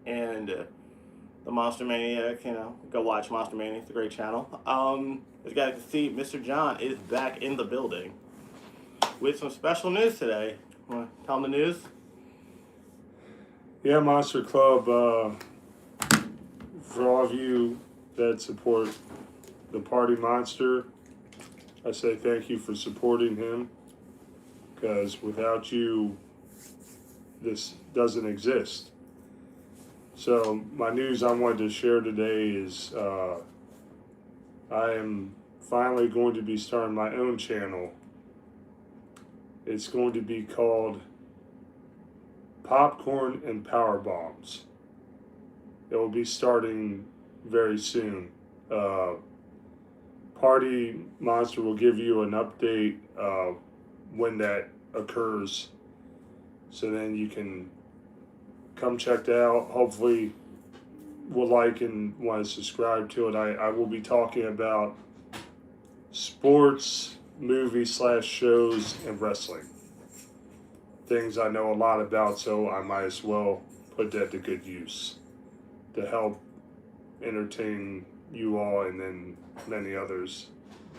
and the Monster Maniac. Go watch Monster Maniac. It's a great channel. As you guys can see, Mr. John is back in the building with some special news today. Want to tell them the news? Yeah, Monster Club, for all of you that support the PartyMonster, I say thank you for supporting him, because without you, this doesn't exist. So my news I wanted to share today is I am finally going to be starting my own channel. It's going to be called Popcorn and Power Bombs. It will be starting very soon. PartyMonster will give you an update when that occurs, so then you can come check it out. Hopefully will like and want to subscribe to it. I will be talking about sports, movies / shows, and wrestling. Things I know a lot about, so I might as well put that to good use to help entertain you all and then many others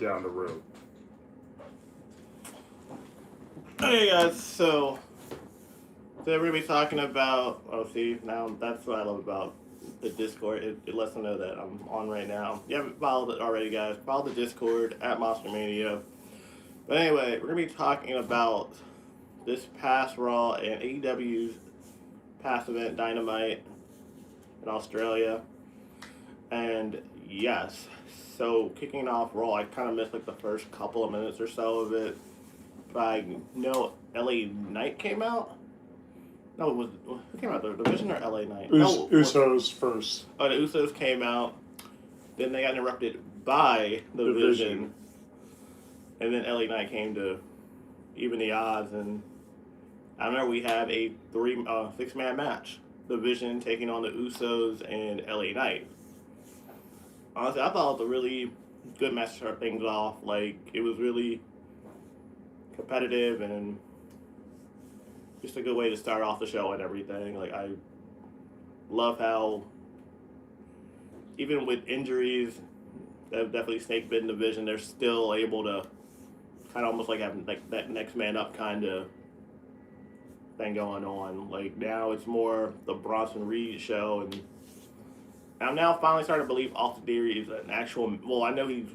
down the road. Okay, guys, so we're going to be talking about, now that's what I love about the Discord. It lets them know that I'm on right now. If you haven't followed it already, guys, follow the Discord at Monster Mania. But anyway, we're going to be talking about this past Raw and AEW's past event, Dynamite, in Australia. And yes, so kicking off Raw, I kind of missed like the first couple of minutes or so of it. But I know LA Knight came out. No, who came out? The Division or LA Knight? Usos first. Oh, the Usos came out. Then they got interrupted by the Division. And then LA Knight came to even the odds. And I remember we had a 6-man match. The Division taking on the Usos and LA Knight. Honestly, I thought it was a really good match to start things off. Like, it was really competitive and just a good way to start off the show and everything. Like, I love how even with injuries that have definitely snake bitten the Division, they're still able to kind of almost like have like that next man up kind of thing going on. Like, now it's more the Bronson Reed show, and I'm now finally starting to believe Austin Theory is an actual. Well, I know he's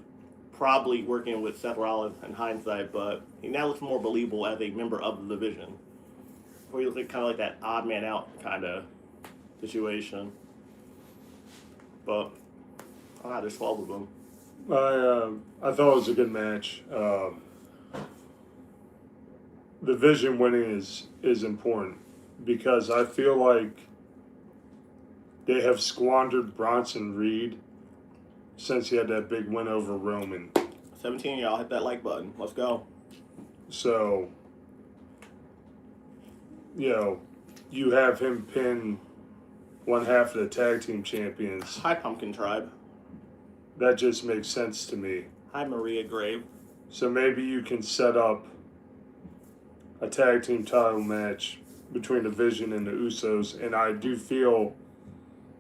probably working with Seth Rollins in hindsight, but he now looks more believable as a member of the Division. Where he looks like kind of like that odd man out kind of situation. But there's 12 of them. I thought it was a good match. The Division winning is important because I feel like they have squandered Bronson Reed since he had that big win over Roman. 17 y'all, hit that like button. Let's go. So, you have him pin one half of the tag team champions. Hi, Pumpkin Tribe. That just makes sense to me. Hi, Maria Grave. So maybe you can set up a tag team title match between the Division and the Usos, and I do feel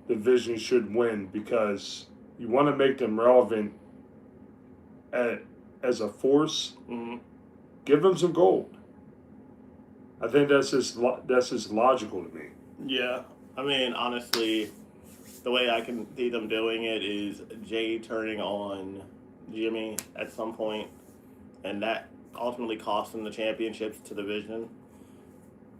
the Division should win because you want to make them relevant as a force. Mm-hmm. Give them some gold. I think that's just logical to me. Yeah, I mean, honestly, the way I can see them doing it is Jay turning on Jimmy at some point, and that ultimately cost them the championships to the Division.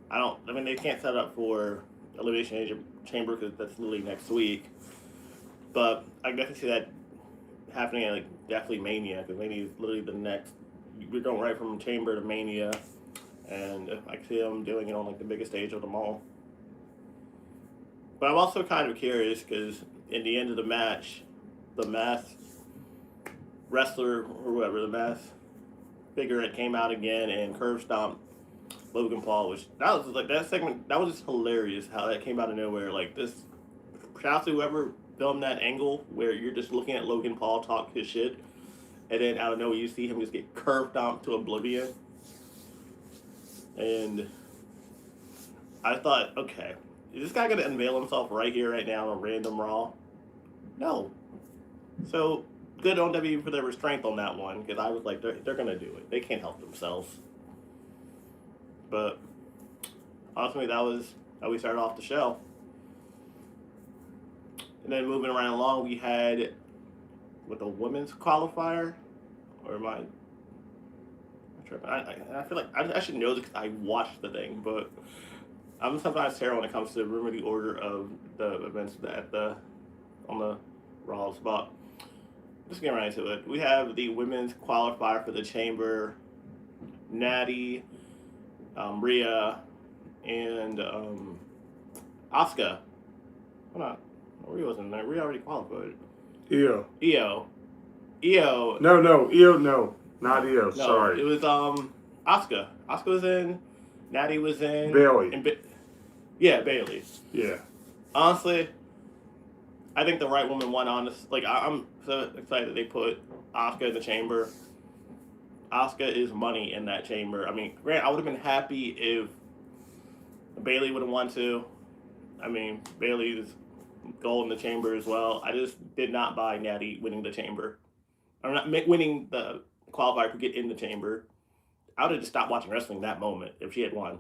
They can't set up for Elimination Chamber because that's literally next week. But I definitely see that happening at definitely Mania, because Mania is literally the next. We're going right from Chamber to Mania, and I see them doing it on the biggest stage of them all. But I'm also kind of curious because in the end of the match, the masked wrestler or whoever, the masked figure, it came out again and curb stomped Logan Paul, which that segment, that was just hilarious how that came out of nowhere. Shout out to whoever filmed that angle where you're just looking at Logan Paul talk his shit, and then out of nowhere you see him just get curb stomped to oblivion. And I thought, okay, is this guy gonna unveil himself right here, right now, on a random Raw? No. So good on WWE for their restraint on that one, because I was like, they're gonna do it. They can't help themselves. But ultimately, that was how we started off the show. And then moving right along, we had with the women's qualifier, or am I tripping? I feel like I should know this because I watched the thing, but I'm sometimes terrible when it comes to remember the order of the events on the Raw spot. Let's get right into it. We have the women's qualifier for the Chamber. Natty, Rhea, and Asuka. Hold on. Rhea wasn't there. Rhea already qualified. Io. Io. No. Io, no. Not Io. No, Sorry. it was Asuka. Asuka was in. Natty was in. Bailey. And yeah, Bailey. Yeah. Honestly, I think the right woman won. I'm so excited that they put Asuka in the Chamber. Asuka is money in that Chamber. I mean, I would have been happy if Bailey would have won too. I mean, Bailey's goal in the Chamber as well. I just did not buy Natty winning the Chamber. I'm not winning the qualifier to get in the Chamber. I would have just stopped watching wrestling that moment if she had won.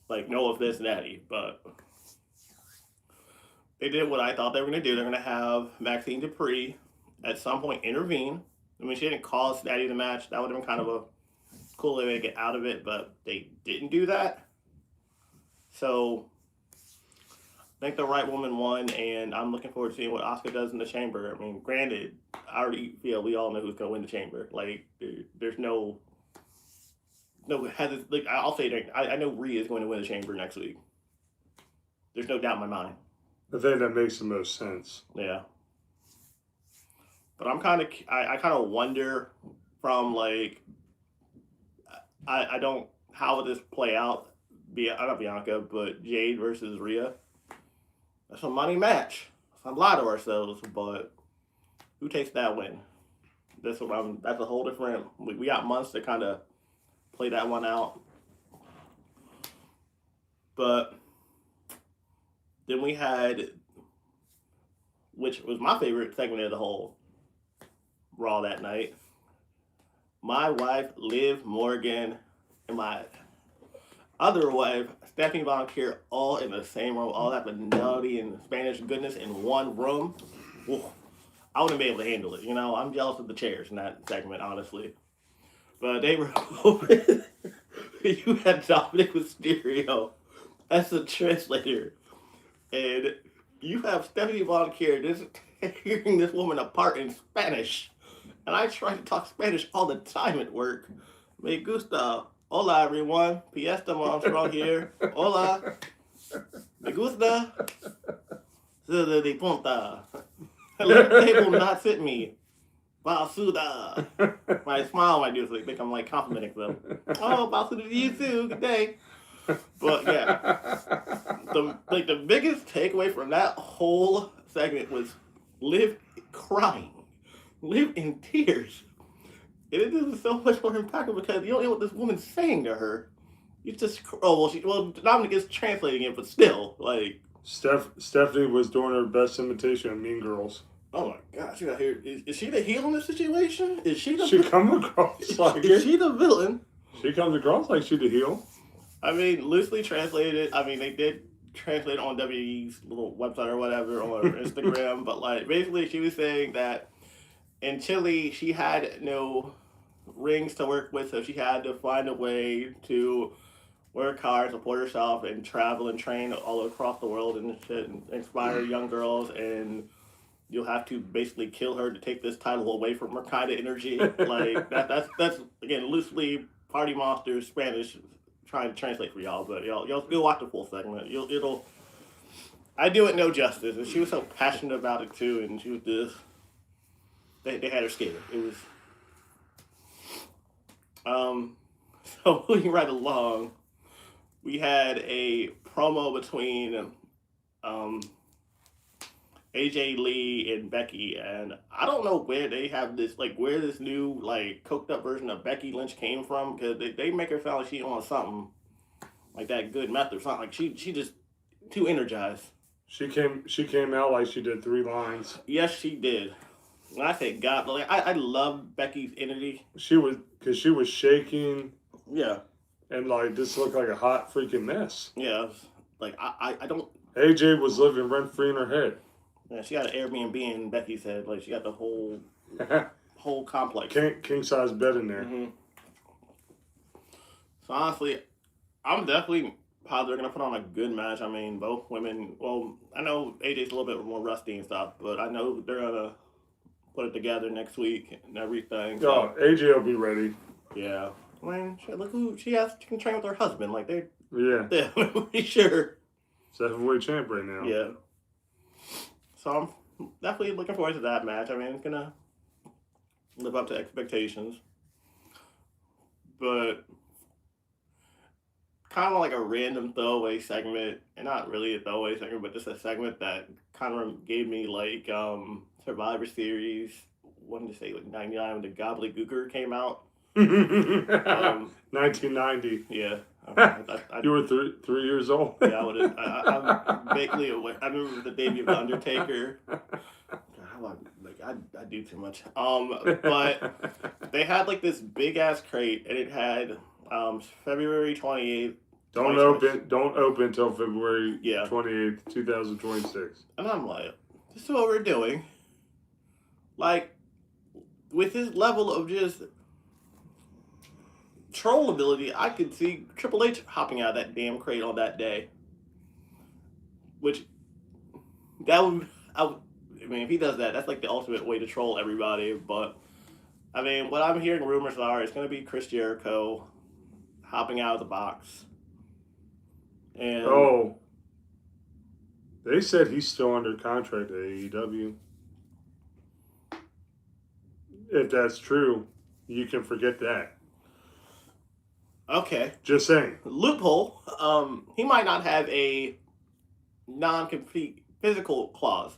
Like, no offense, Natty, but they did what I thought they were going to do. They're going to have Maxine Dupree at some point intervene. I mean, she didn't cause Natty the match. That would have been kind of a cool way to get out of it, but they didn't do that. So I think the right woman won, and I'm looking forward to seeing what Asuka does in the Chamber. I mean, granted, I already feel we all know who's going to win the Chamber. Like, there's no, like, I'll say it. I know Rhea is going to win the Chamber next week. There's no doubt in my mind. I think that makes the most sense. Yeah. But I kind of wonder from, like, I don't, how would this play out? Not Bianca, but Jade versus Rhea. That's a money match. Let's not lie to ourselves, but who takes that win? That's a whole different. We got months to kind of play that one out. But then we had, which was my favorite segment of the whole Raw that night. My wife, Liv Morgan, and my other wife, Stephanie Bonacure, all in the same room, all that fidelity and Spanish goodness in one room. Ooh, I wouldn't be able to handle it. You know, I'm jealous of the chairs in that segment, honestly. But they were you had Dominic Mysterio as the translator. And you have Stephanie Bonacure just hearing this woman apart in Spanish. And I try to talk Spanish all the time at work. Me gusta. Hola, everyone. Fiesta Monstrong here. Hola. Me gusta. De punta. Let the table not fit me. Basuda. When I smile, I do think I'm like complimenting them. Oh, Basuda to you too. Good day. But yeah, the biggest takeaway from that whole segment was Liv crying, Liv in tears. And it is so much more impactful because you don't know what this woman's saying to her. You just Dominic is translating it, but still, like Stephanie was doing her best imitation of Mean Girls. Oh my gosh, you got here. Is she the heel in this situation? Is she the? She comes across like is she the villain? She comes across like she's the heel. I mean, loosely translated. I mean, they did translate on WWE's little website or whatever on her Instagram, but like basically, she was saying that in Chile she had no rings to work with, so she had to find a way to work hard, support herself, and travel and train all across the world and shit, and inspire young girls. And you'll have to basically kill her to take this title away from her kind of energy. Like that's again loosely PartyMonster Spanish trying to translate for y'all, but y'all go watch the full segment. I do it no justice, and she was so passionate about it too, and she was just they had her scared. It was so moving right along, we had a promo between AJ Lee and Becky, and I don't know where they have this, like, where this new, like, coked up version of Becky Lynch came from, because they make her sound like she on something, like that good meth or something. Like, she just too energized. She came out like she did 3 lines. Yes, she did. When I say God, like I love Becky's energy. She was shaking Yeah, and like this looked like a hot freaking mess. yeah. Like I don't. AJ was living rent free in her head. Yeah, she got an Airbnb in Becky's head. Like she got the whole complex. King size bed in there. Mm-hmm. So honestly, I'm definitely positive they're gonna put on a good match. I mean, both women. Well, I know AJ's a little bit more rusty and stuff, but I know they're gonna put it together next week and everything. So, Oh, AJ will be ready. yeah. I mean, look who she has. She can train with her husband. Like they're Yeah. pretty sure. 7-weight champ right now. Yeah. So I'm definitely looking forward to that match. I mean, it's gonna live up to expectations, but kind of like a random throwaway segment, and not really a throwaway segment, but just a segment that kind of gave me like Survivor Series. Wanted to say like '99 when the Gobbledygooker came out. 1990. Yeah. You were 3 years old. Yeah, I'm vaguely aware. I remember the debut of the Undertaker. I do too much. But they had like this big ass crate, and it had February 28th. Don't open until February 28th, 2026. And I'm like, this is what we're doing. Like, with his level of just troll ability, I could see Triple H hopping out of that damn crate on that day. Which, I mean, if he does that, that's like the ultimate way to troll everybody. But, I mean, what I'm hearing rumors are, it's going to be Chris Jericho hopping out of the box. And they said he's still under contract at AEW. If that's true, you can forget that. Okay. Just saying. Loophole. He might not have a non-compete physical clause.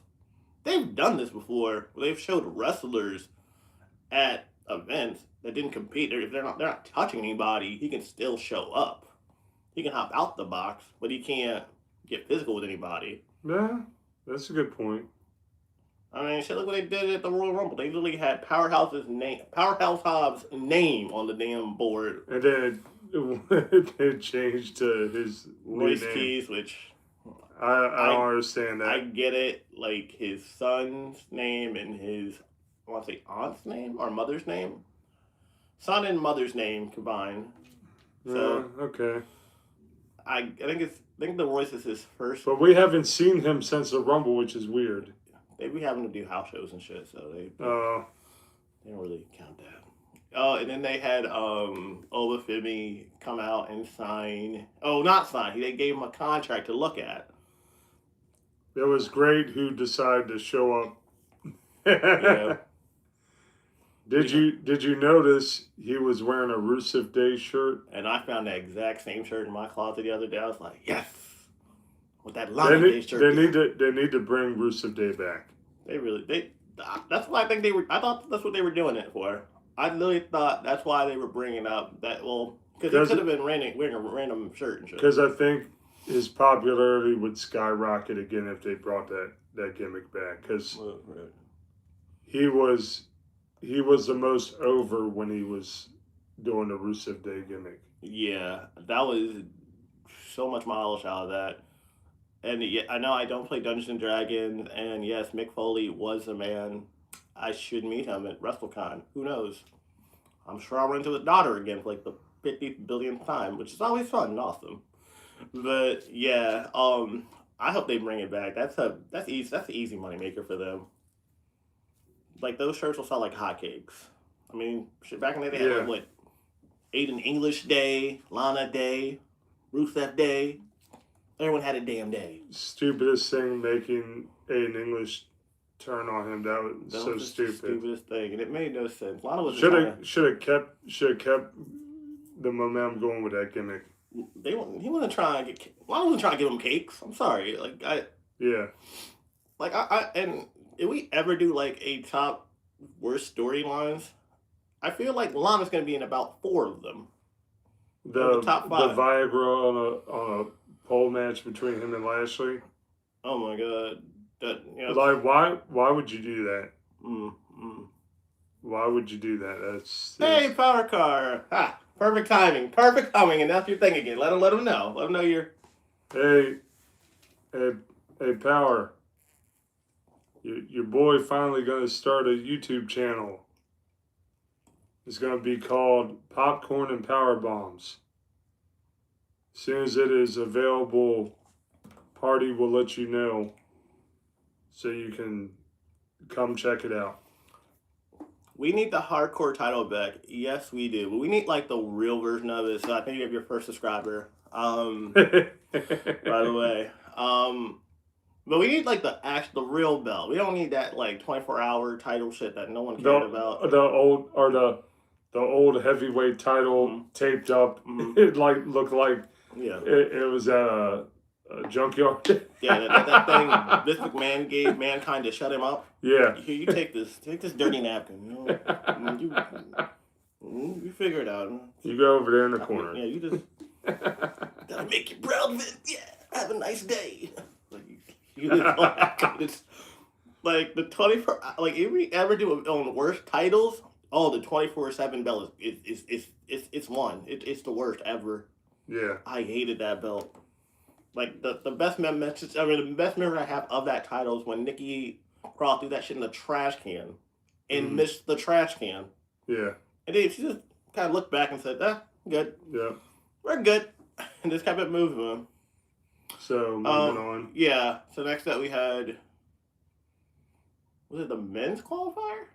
They've done this before. They've showed wrestlers at events that didn't compete. If they're not touching anybody, he can still show up. He can hop out the box, but he can't get physical with anybody. Yeah, that's a good point. I mean, shit, look what they did at the Royal Rumble. They literally had Powerhouse Hobbs' name on the damn board. And then it changed to his Royce name. Keys, which I don't understand that. I get it, like his son's name and his, I want to say aunt's name or mother's name, son and mother's name combined. So okay. I think the Royce is his first. But we haven't seen him since the Rumble, which is weird. They be having to do house shows and shit, so they don't really count that. Oh, and then they had Olafemi come out and sign. Oh, not sign. They gave him a contract to look at. It was great who decided to show up. Yeah. Did you notice he was wearing a Rusev Day shirt? And I found that exact same shirt in my closet the other day. I was like, yes, with that Lana Day shirt. They need to bring Rusev Day back. That's why I think they were. I thought that's what they were doing it for. I literally thought that's why they were bringing up that. Well, because he could have been wearing a random shirt and shit. Because I think his popularity would skyrocket again if they brought that gimmick back. Because he was the most over when he was doing the Rusev Day gimmick. Yeah, that was so much mileage out of that. And I know I don't play Dungeons and Dragons, and yes, Mick Foley was a man. I should meet him at WrestleCon. Who knows? I'm sure I'll run into his daughter again for like the 50 billionth time, which is always fun and awesome. But yeah, I hope they bring it back. That's easy. That's an easy moneymaker for them. Like those shirts will sell like hotcakes. I mean, shit, back in the day, they had like Aiden English Day, Lana Day, Rusev Day. Everyone had a damn day. Stupidest thing, making Aiden English turn on him. That was so stupid. The stupidest thing, and it made no sense. Lana was should have kept the momentum going with that gimmick. He wasn't trying to get. Lana wasn't trying to give him cakes. I'm sorry. And if we ever do like a top worst storylines, I feel like Lana's going to be in about 4 of them. The top 5. The Viagra on a pole match between him and Lashley. Oh my god. Like, why would you do that? Why would you do that? Hey, Power Car. Ha! Perfect timing. Perfect timing, and that's your thing again. Let him know. Let him know you're... Hey, Power. Your boy finally going to start a YouTube channel. It's going to be called Popcorn and Power Bombs. As soon as it is available, Party will let you know so you can come check it out. We need the hardcore title back. Yes, we do. But we need like the real version of it. So I think you have your first subscriber. By the way. But we need like the real belt. We don't need that like 24-hour title shit that no one cared about. The old heavyweight title taped up. It like looked like it was at a junkyard. Yeah, that thing Vince McMahon gave Mankind to shut him up. Yeah. Here, you take this dirty napkin. You figure it out. You go over there in the corner. Yeah, you just gotta make you proud, Vince. Yeah, have a nice day. It's like the 24. Like if we ever do it on the worst titles, the 24/7 belt it's one. It's the worst ever. Yeah. I hated that belt. Like the best message. I mean, the best memory I have of that title is when Nikki Cross threw that shit in the trash can and missed the trash can. Yeah. And then she just kind of looked back and said, good. Yeah. We're good. And just kept it moving. So, moving on. Yeah. So next up we had... Was it the men's qualifier?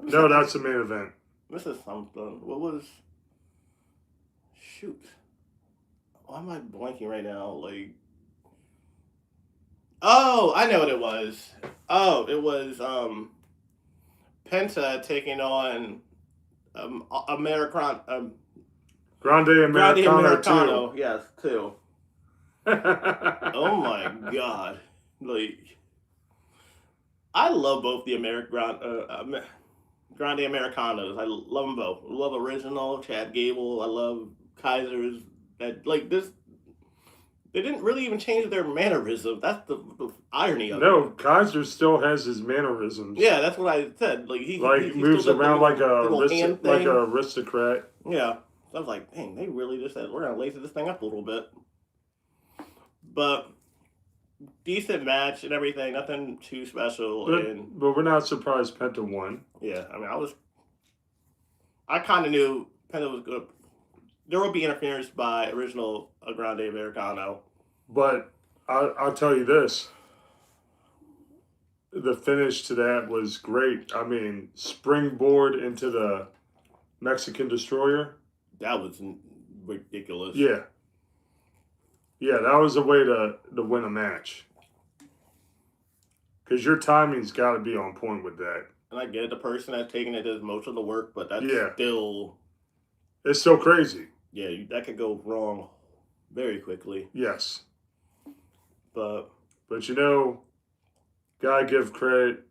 No, that's the main event. This is something. What was... Shoot. Why am I blanking right now? Like... Oh, I know what it was. Oh, it was Penta taking on Grande Americano 2. Yes, 2. Oh my god. Like, I love both the Grande Americanos. I love them both. I love Original, Chad Gable. I love Kaiser's. Like this, they didn't really even change their mannerism. That's the irony of it. No, Kaiser still has his mannerisms. Yeah, that's what I said. Like he moves around like a aristocrat. Yeah, so I was like, dang, they really just said we're gonna lace this thing up a little bit. But decent match and everything, nothing too special. But we're not surprised Penta won. Yeah, I mean, I kind of knew Penta was good. There would be interference by Original Grande Americano. But I'll tell you this. The finish to that was great. I mean, springboard into the Mexican Destroyer. That was ridiculous. Yeah. Yeah, that was a way to win a match. Because your timing's got to be on point with that. And I get it, the person that's taking it does most of the work, but that's still... It's still crazy. Yeah, that could go wrong very quickly. Yes. But you know, gotta give credit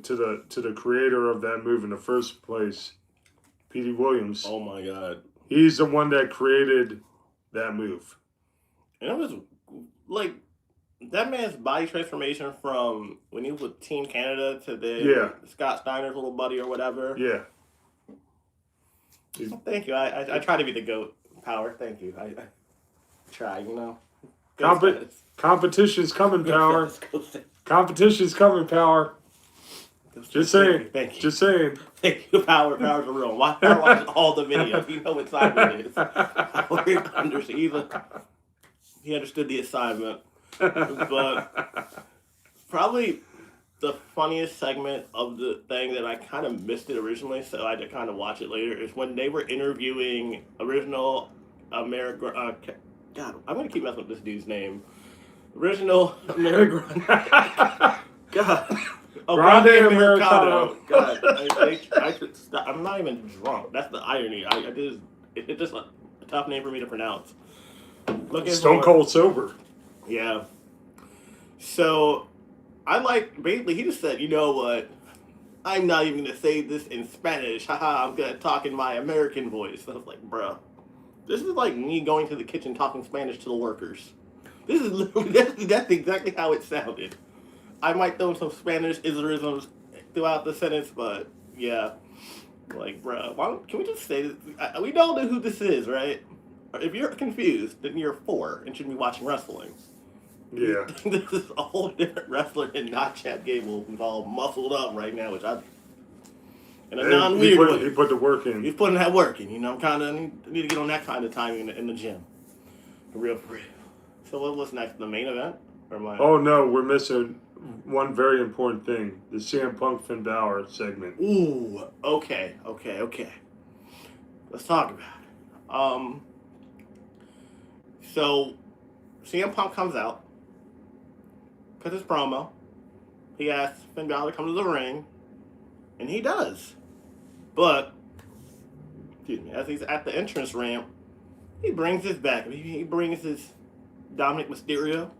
to the creator of that move in the first place, Petey Williams. Oh my god. He's the one that created that move. And it was like that man's body transformation from when he was with Team Canada to the Scott Steiner's little buddy or whatever. Yeah. Thank you. I try to be the GOAT, Power. Thank you. I try, you know. Competition's coming, Power. Competition's coming, Power. Just saying. Thank you. Just saying. Thank you, Power. Power's a real one. Power watches all the videos. You know what assignment it is. He understood the assignment. But probably the funniest segment of the thing that I kind of missed it originally, so I had to kind of watch it later, is when they were interviewing Original America. God, I'm going to keep messing with this dude's name. Original America. God. Oh, Grande Americano. God, I should stop. I'm not even drunk. That's the irony. It's just a tough name for me to pronounce. Stone Cold Sober. Yeah. So, basically, he just said, you know what? I'm not even going to say this in Spanish. Haha, I'm going to talk in my American voice. I was like, bruh, this is like me going to the kitchen talking Spanish to the workers. This is literally that's exactly how it sounded. I might throw some Spanish isms throughout the sentence, but yeah, like, bruh, can we just say this? We all know who this is, right? If you're confused, then you're 4 and shouldn't be watching wrestling. Yeah. This is a whole different wrestler and not Chad Gable, who's all muscled up right now, which in a non-weird way. He put the work in. He's putting that work in. You know, I'm kind of need to get on that kind of timing in the gym. For real. So what's next? The main event? Or am I... Oh no, we're missing one very important thing: the CM Punk Finn Balor segment. Ooh, okay. Let's talk about it. So CM Punk comes out, cuts his promo. He asks Finn Balor to come to the ring, and he does. But, excuse me, as he's at the entrance ramp, he brings his back. He brings his Dominic Mysterio.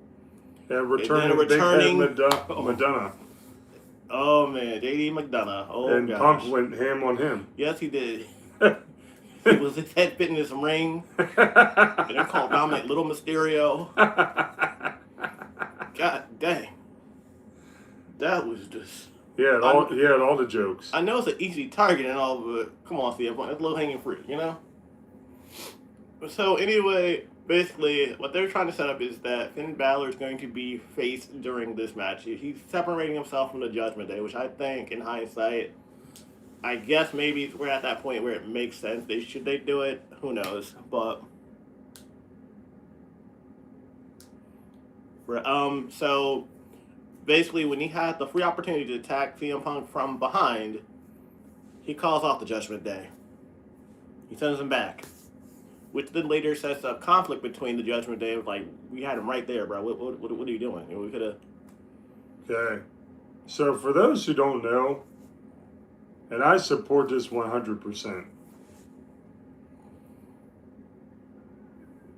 And returning Big Head Madonna. Oh man, JD McDonough. Oh and gosh. Punk went ham on him. Yes, he did. He was his head fitting his ring. And they called Dominic Little Mysterio. God dang. That was just... He had all the jokes. I know it's an easy target and all, but come on, CM Punk. It's low-hanging fruit, you know? So anyway, basically, what they're trying to set up is that Finn Balor is going to be faced during this match. He's separating himself from the Judgment Day, which I think, in hindsight, I guess maybe we're at that point where it makes sense. Should they do it? Who knows? But so basically, when he had the free opportunity to attack CM Punk from behind, he calls off the Judgment Day. He sends him back, which then later sets up conflict between the Judgment Day. Like, we had him right there, bro. What are you doing? We could have. Okay, so for those who don't know, and I support this 100%.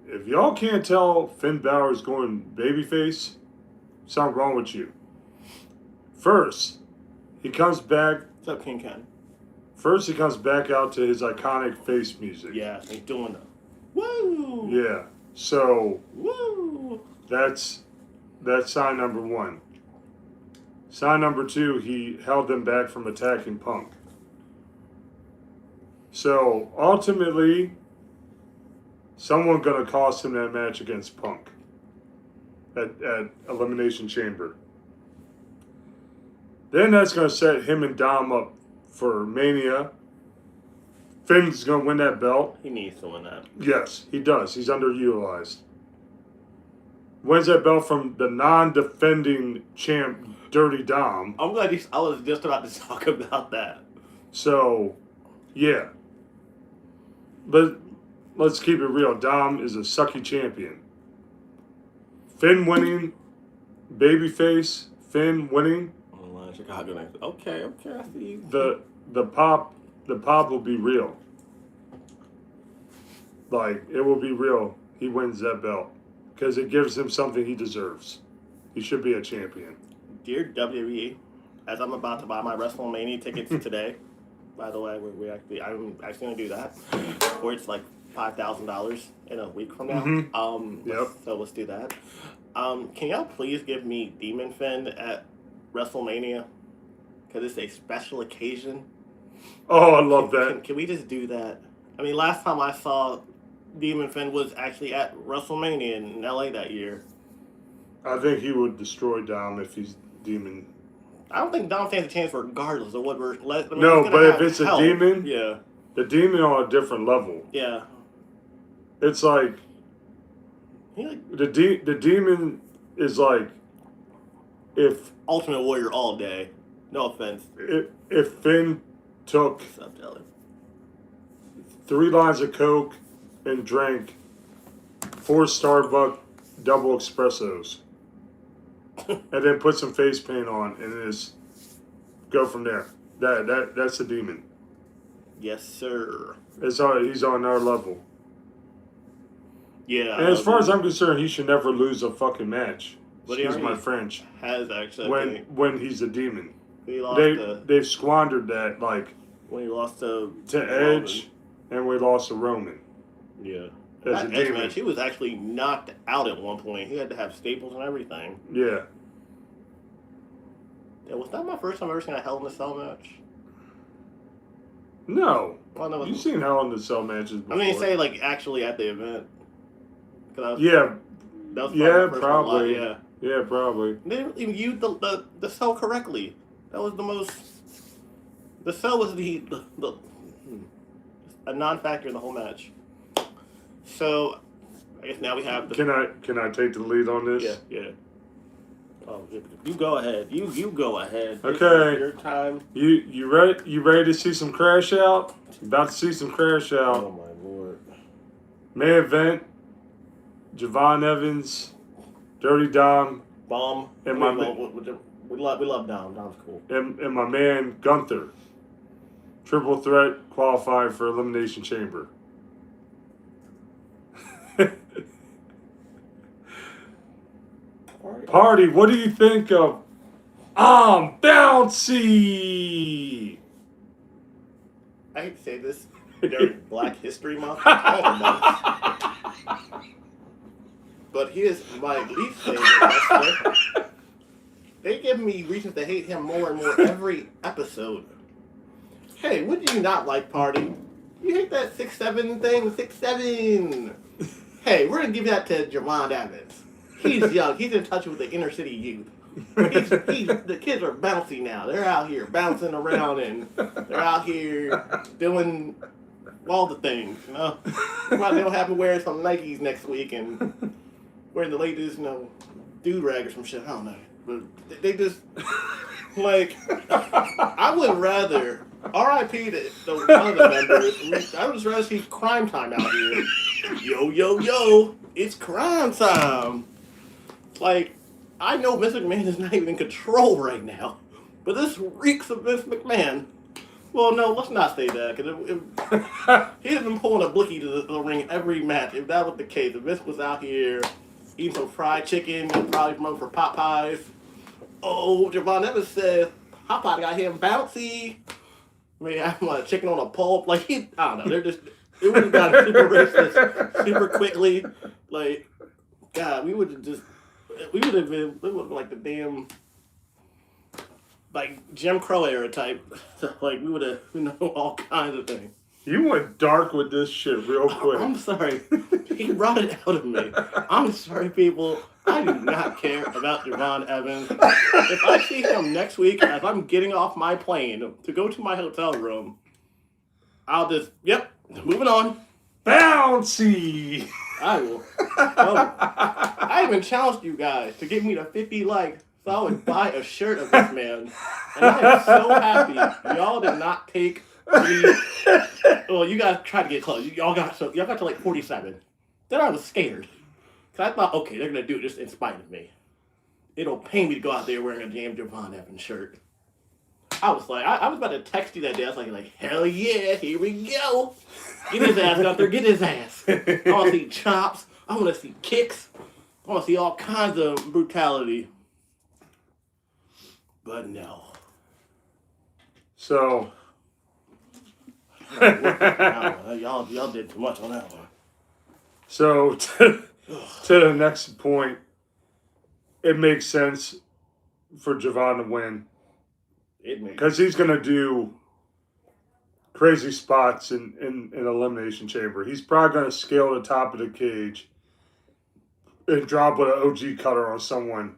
If y'all can't tell Finn Balor's going babyface, something wrong with you. First, he comes back. What's up, King Ken? First, he comes back out to his iconic face music. Yeah, he's doing the woo. Yeah. So woo. That's sign number 1. Sign number 2, he held them back from attacking Punk. So ultimately, someone gonna cost him that match against Punk at Elimination Chamber. Then that's gonna set him and Dom up for Mania. Finn's gonna win that belt. He needs to win that. Yes, he does. He's underutilized. Wins that belt from the non-defending champ, Dirty Dom. I'm glad I was just about to talk about that. So, yeah. But let's keep it real. Dom is a sucky champion. Finn winning, babyface. Finn winning. Chicago next. Okay, I see you. The pop will be real. Like, it will be real. He wins that belt because it gives him something he deserves. He should be a champion. Dear WWE, as I'm about to buy my WrestleMania tickets today, by the way, I'm actually gonna do that. Or it's like $5,000 in a week from now. Mm-hmm. Yep. So let's do that. Can y'all please give me Demon Finn at WrestleMania? Because it's a special occasion. Oh, I love that. Can we just do that? I mean, last time I saw Demon Finn was actually at WrestleMania in LA that year. I think he would destroy Dom if he's Demon. I don't think Dom stands a chance regardless of what we're... No, but if it's a Demon, yeah, the Demon on a different level. Yeah. It's like... The Demon is like... If... Ultimate Warrior all day. No offense. If Finn took 3 lines of Coke and drank 4 Starbucks double espressos and then put some face paint on and just go from there. That's the Demon. Yes, sir. He's on our level. Yeah. And as far as I'm concerned, he should never lose a fucking match. But excuse my French. Has actually. When he's a Demon. They've squandered that, like... When he lost to Edge, and we lost to Roman. Yeah. as a That Edge demon. match, he was actually knocked out at one point. He had to have staples and everything. Yeah. Yeah, was that my first time ever seeing a Hell in a Cell match? No. Well, no, You've seen Hell in the Cell matches before. I mean, say like actually at the event. Yeah. That was Yeah, my first probably. One, yeah. Yeah, probably. They didn't even use the cell correctly. That was the most. The cell was a non-factor in the whole match. So, I guess now we have the. Can I take the lead on this? Yeah. Oh, you go ahead. You go ahead. Okay. Your time. You ready? You ready to see some crash out? About to see some crash out. Oh my lord. Main event. Javon Evans, Dirty Dom, Bomb. and We love Dom. Dom's cool. and my man Gunther. Triple threat qualifying for Elimination Chamber. Party, what do you think of I'm Bouncy? I hate to say this during Black History Month, but he is my least favorite wrestler. They give me reasons to hate him more and more every episode. Hey, what do you not like, Party? You hate that 6'7" thing? 6'7". Hey, we're gonna give that to Javon Evans. He's young. He's in touch with the inner city youth. The kids are bouncy now. They're out here bouncing around and they're out here doing all the things, you know. They don't have to wear some Nikes next week and wearing the latest, dude rag or some shit. I don't know. But they just, like, I would rather, R.I.P. to one of the members, I would just rather see Crime Time out here. Yo, it's crime time. Like, I know Vince McMahon is not even in control right now, but this reeks of Vince McMahon. Well, no, let's not say that, because he'd have been pulling a blicky to the ring every match if that was the case. If Vince was out here eating some fried chicken and probably promoting for Popeyes. Oh, Javon Evans says, Popeye got him bouncy. I mean, I'm like chicken on a pulp. Like, I don't know, it would have gotten super racist super quickly. Like, God, we would have been like the damn, like, Jim Crow era type. So, like, we would have, all kinds of things. You went dark with this shit real quick. I'm sorry. He brought it out of me. I'm sorry, people. I do not care about Javon Evans. If I see him next week as I'm getting off my plane to go to my hotel room, I'll just, moving on. Bouncy! I will. I even challenged you guys to get me to 50 likes so I would buy a shirt of this man. And I am so happy y'all did not take me. Well, you guys tried to get close. Y'all got to like 47. Then I was scared. Because I thought, okay, they're going to do it just in spite of me. It'll pay me to go out there wearing a damn Javon Evans shirt. I was like, I was about to text you that day. I was like, hell yeah, here we go. Get his ass out there, get his ass. I want to see chops. I want to see kicks. I want to see all kinds of brutality. But no. So. Y'all did too much on that one. So, to the next point, it makes sense for Javon to win. Because he's going to do crazy spots in Elimination Chamber. He's probably going to scale the top of the cage and drop with an OG cutter on someone,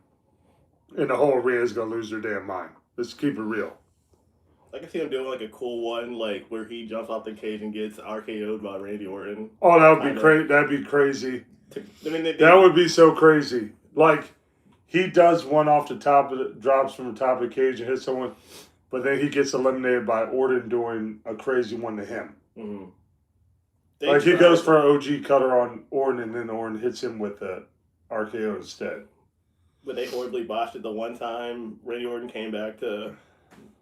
and the whole arena is going to lose their damn mind. Let's keep it real. I can see him doing like a cool one, like where he jumps off the cage and gets RKO'd by Randy Orton. Oh, that would be crazy. That'd be crazy. That would be so crazy. Like, he does one off the top of the, drops from the top of the cage and hits someone, but then he gets eliminated by Orton doing a crazy one to him. Mm-hmm. Like, he goes for an OG cutter on Orton, and then Orton hits him with the RKO instead. But they horribly botched it the one time Randy Orton came back to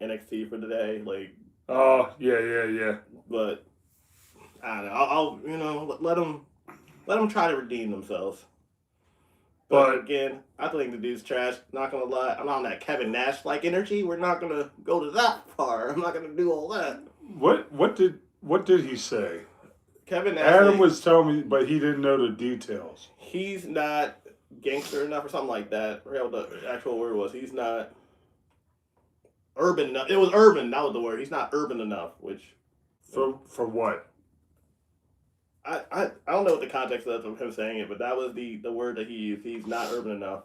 NXT for the day. Like, oh, yeah. But I don't know. I'll let them try to redeem themselves. But again, I think the dude's trash. Not gonna lie, I'm not on that Kevin Nash like energy. We're not gonna go to that far. I'm not gonna do all that. What did he say? Kevin Nash. Adam was telling me, but he didn't know the details. He's not gangster enough or something like that. I forgot what the actual word was. He's not urban enough. It was urban. That was the word. He's not urban enough. Which for what? I don't know what the context was of him saying it, but that was the word that he used. He's not urban enough.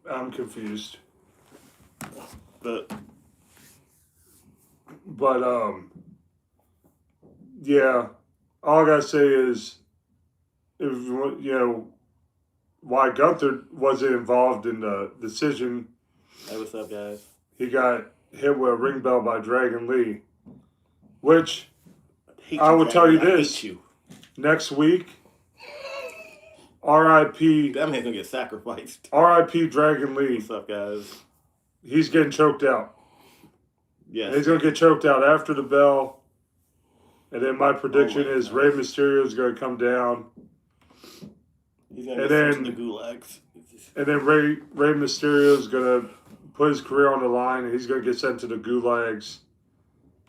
I'm confused. But yeah. All I gotta say is, if why Gunther wasn't involved in the decision. Hey, what's up, guys? He got hit with a ring bell by Dragon Lee, which I will tell you this: next week, R.I.P. That man's gonna get sacrificed. R.I.P. Dragon Lee. What's up, guys? He's getting choked out. Yes. And he's gonna get choked out after the bell. And then my prediction is Rey Mysterio is going to come down. He's going to get sent to the gulags. And then Rey Mysterio is going to put his career on the line, and he's going to get sent to the gulags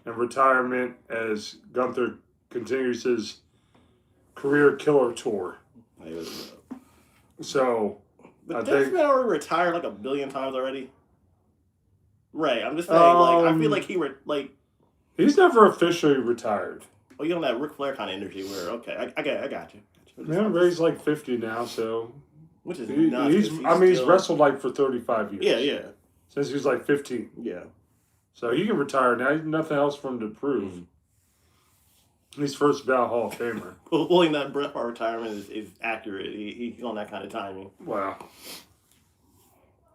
and retirement as Gunther continues his career killer tour. So, but this man already retired like 1 billion times already. Rey, I'm just saying, I feel like he's never officially retired. Oh, you don't have Ric Flair kind of energy where, okay, I got you. Yeah, Ray's like 50 now, so. Which is nuts. He's wrestled like for 35 years. Yeah. Since he was like 15. Yeah. So he can retire now. He's nothing else for him to prove. He's first ballot Hall of Famer. Pulling that Bret Hart retirement is accurate. He's on that kind of timing. Wow.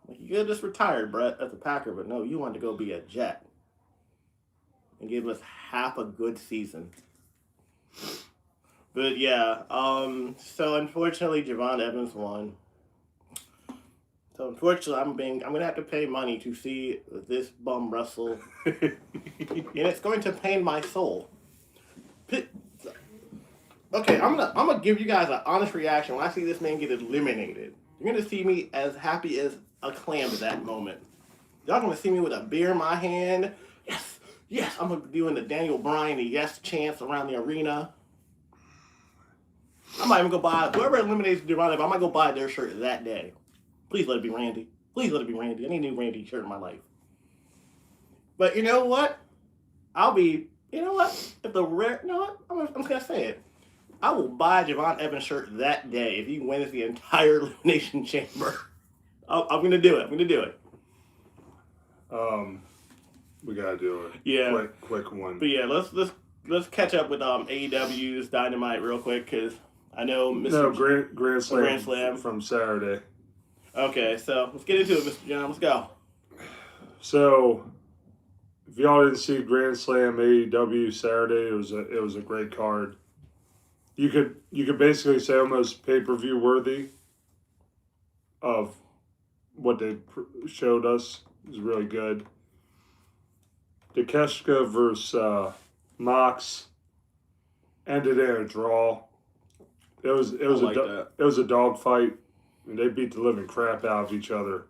Like, you could have just retired, Bret, as a Packer, but no, you wanted to go be a Jet. And give us half a good season. But yeah, so unfortunately Javon Evans won. So unfortunately I'm gonna have to pay money to see this bum wrestle. And it's going to pain my soul. Okay, I'm gonna give you guys an honest reaction when I see this man get eliminated. You're gonna see me as happy as a clam at that moment. Y'all gonna see me with a beer in my hand. Yes, I'm gonna be doing the Daniel Bryan, the yes chants around the arena. I might even go buy, whoever eliminates Javon, I might go buy their shirt that day. Please let it be Randy. Please let it be Randy. I need a new Randy shirt in my life. But you know what? If I'm just gonna say it. I will buy Javon Evans' shirt that day if he wins the entire Elimination Chamber. I'm gonna do it. We gotta do it. Yeah. Quick one. But yeah, let's catch up with AEW's Dynamite real quick because I know Grand Slam from Saturday. Okay, so let's get into it, Mr. John. Let's go. So, if y'all didn't see Grand Slam AEW Saturday, it was a great card. You could basically say almost pay-per-view worthy of what they showed us. It was really good. Takeshita versus Mox ended in a draw. It was a dog fight, and they beat the living crap out of each other.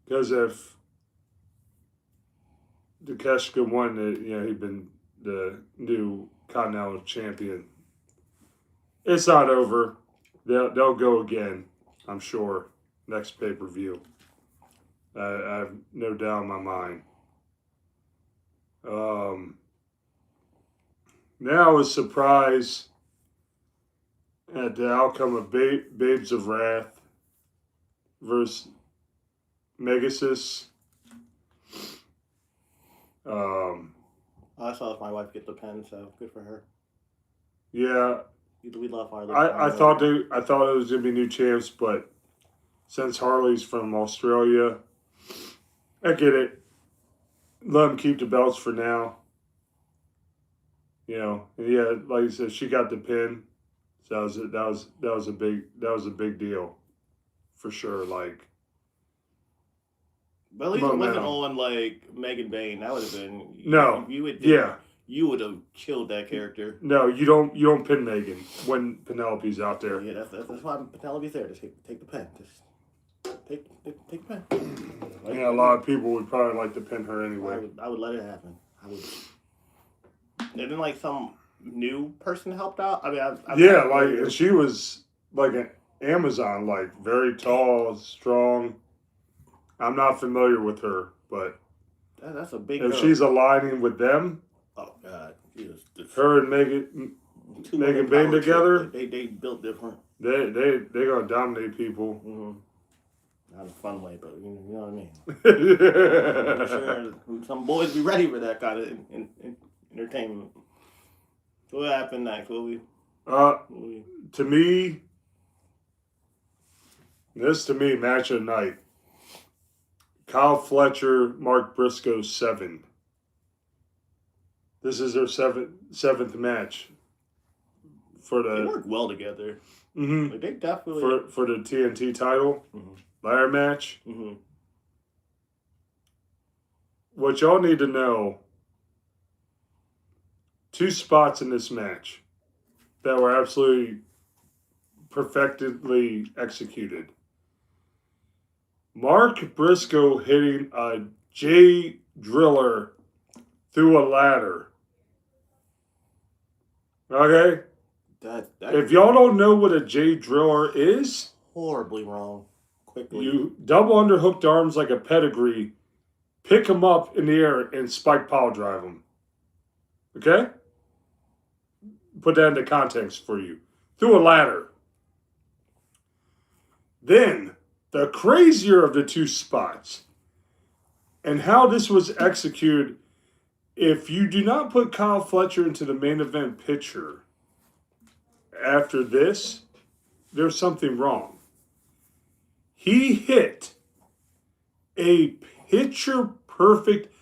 Because if Takeshita won, he'd been the new Continental Champion. It's not over. They'll go again, I'm sure. Next pay-per-view. I have no doubt in my mind. Now I was surprised at the outcome of Babes of Wrath versus Megasis. I saw my wife get the pen, so good for her. Yeah, we love Harley. I thought it was gonna be new champs, but since Harley's from Australia, I get it. Let them keep the belts for now. Yeah, like you said, she got the pin. So that was a big deal, for sure. Like, but at least it wasn't on like Megan Bain. That would have been you would have killed that character. No, you don't pin Megan when Penelope's out there. Yeah, that's why Penelope's there. Just take the pen. Just take the pen. A lot of people would probably like to pin her anyway. I would let it happen. I would. And then new person helped out. I mean, yeah, like, and she was like an Amazon, like very tall, strong. I'm not familiar with her, but that's a big. if she's aligning with them, oh God, her and Megan Bain together, they built different. They gonna dominate people. Mm-hmm. Not in a fun way, but you know what I mean. For sure, some boys be ready for that kind of entertainment. So what happened next? To me, match of the night. Kyle Fletcher, Mark Briscoe 7. This is their seventh match for the. They work well together. Mm-hmm. Like they definitely for the TNT title ladder match. Mm-hmm. What y'all need to know: 2 spots in this match that were absolutely perfectly executed. Mark Briscoe hitting a J Driller through a ladder. Okay? That if y'all don't know what a J Driller is, horribly wrong. Quickly. You double underhooked arms like a pedigree, pick him up in the air and spike pile drive him. Okay? Put that into context for you. Through a ladder. Then, the crazier of the 2 spots, and how this was executed, if you do not put Kyle Fletcher into the main event picture after this, there's something wrong. He hit a picture-perfect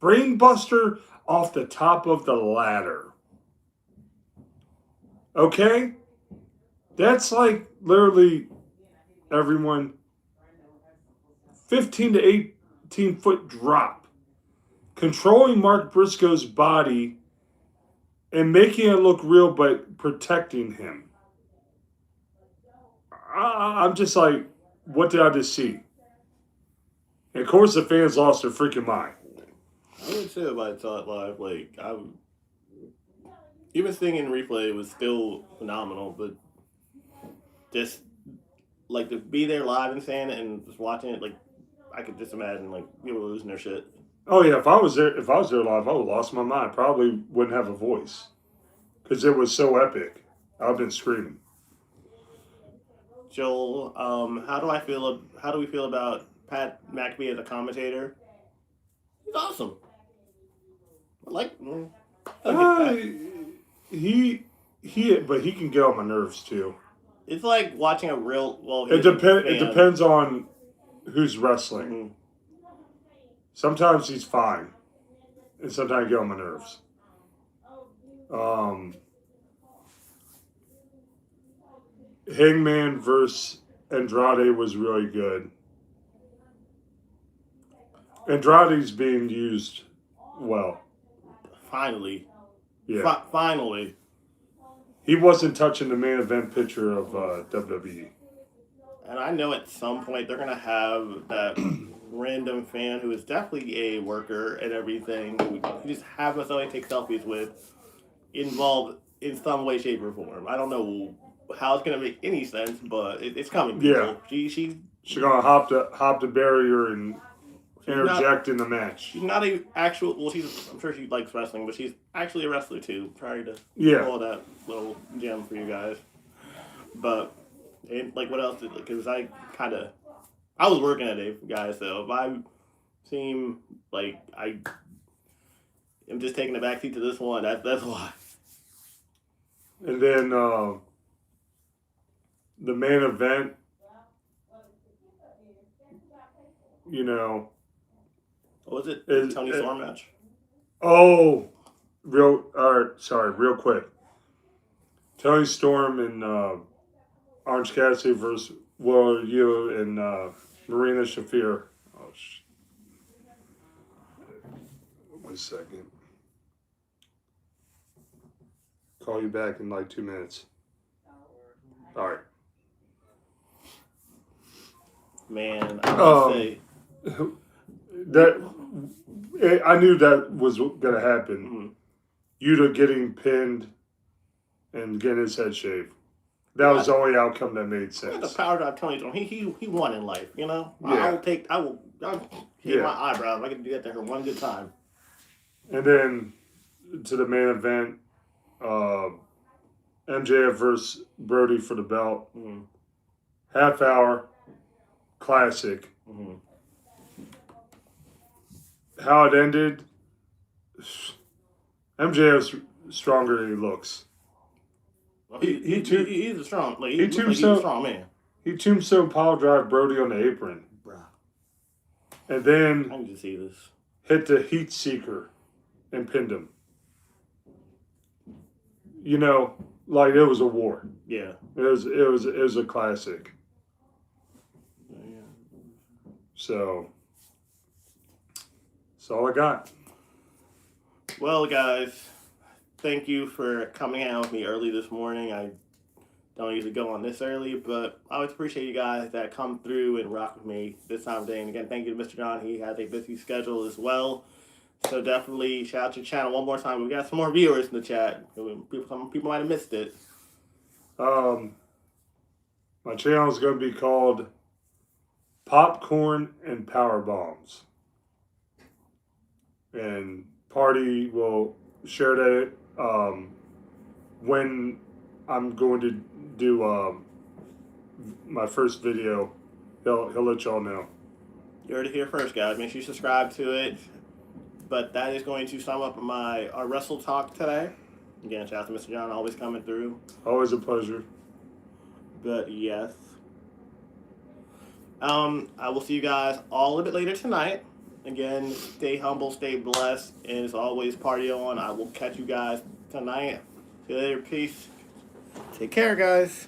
brainbuster off the top of the ladder. Okay? That's like literally everyone 15 to 18 foot drop. Controlling Mark Briscoe's body and making it look real but protecting him. I'm just like, what did I just see? And of course the fans lost their freaking mind. I would say if I saw it live, like even seeing it in replay, it was still phenomenal, but just like to be there live and saying it and just watching it, like I could just imagine like people losing their shit. Oh yeah, if I was there live, I would have lost my mind. Probably wouldn't have a voice because it was so epic. I've been screaming. Joel, how do we feel about Pat McAfee as a commentator? He's awesome. But he can get on my nerves too. It's like watching a real It depends on who's wrestling. Mm-hmm. Sometimes he's fine, and sometimes he get on my nerves. Hangman versus Andrade was really good. Andrade's being used well. Finally. Yeah. Finally. He wasn't touching the main event picture of WWE. And I know at some point they're going to have that random fan who is definitely a worker and everything, who you just have somebody take selfies with, involved in some way, shape, or form. I don't know how it's going to make any sense, but it's coming. People. Yeah. She's going to hop the barrier and interject in the match. She's not a actual. Well, I'm sure she likes wrestling, but she's actually a wrestler too. Trying to pull that little gem for you guys. But like, what else? Because I was working today, guys. So if I seem like I am just taking the backseat to this one, that's why. And then the main event, What was it? Tony Storm match? Oh, real quick. Tony Storm and Orange Cassidy versus Will you and Marina Shafir. Oh, shit. 1 second. Call you back in like 2 minutes. All right. Man, I would say that I knew that was going to happen. Mm-hmm. Yuta getting pinned and getting his head shaved. That was the only outcome that made The sense. power drive Tony Storm, he won in life, you know? Yeah. I'll shave my eyebrows. I can do that to her one good time. And then to the main event, MJF versus Brody for the belt. Mm-hmm. Half hour, classic. Mm-hmm. How it ended, MJF's stronger than he looks. Well, he's a strong, like, he's a strong man. He tombstone power drive Brody on the apron. Bruh. And then I need to see this. hit the heat seeker and pinned him. You know, like it was a war. Yeah. It was a classic. Yeah. So that's all I got. Well, guys, thank you for coming out with me early this morning. I don't usually go on this early, but I always appreciate you guys that come through and rock with me this time of day. And again, thank you to Mr. John. He has a busy schedule as well. So definitely shout out to your channel one more time. We got some more viewers in the chat. Some people might have missed it. My channel is going to be called Popcorn and Power Bombs. And Party will share that when I'm going to do my first video. He'll let y'all know. You heard it here first, guys. Make sure you subscribe to it. But that is going to sum up our Wrestle Talk today. Again, shout out to Mr. John, always coming through. Always a pleasure. But yes. I will see you guys all a bit later tonight. Again, stay humble, stay blessed, and as always, party on. I will catch you guys tonight. See you later. Peace. Take care, guys.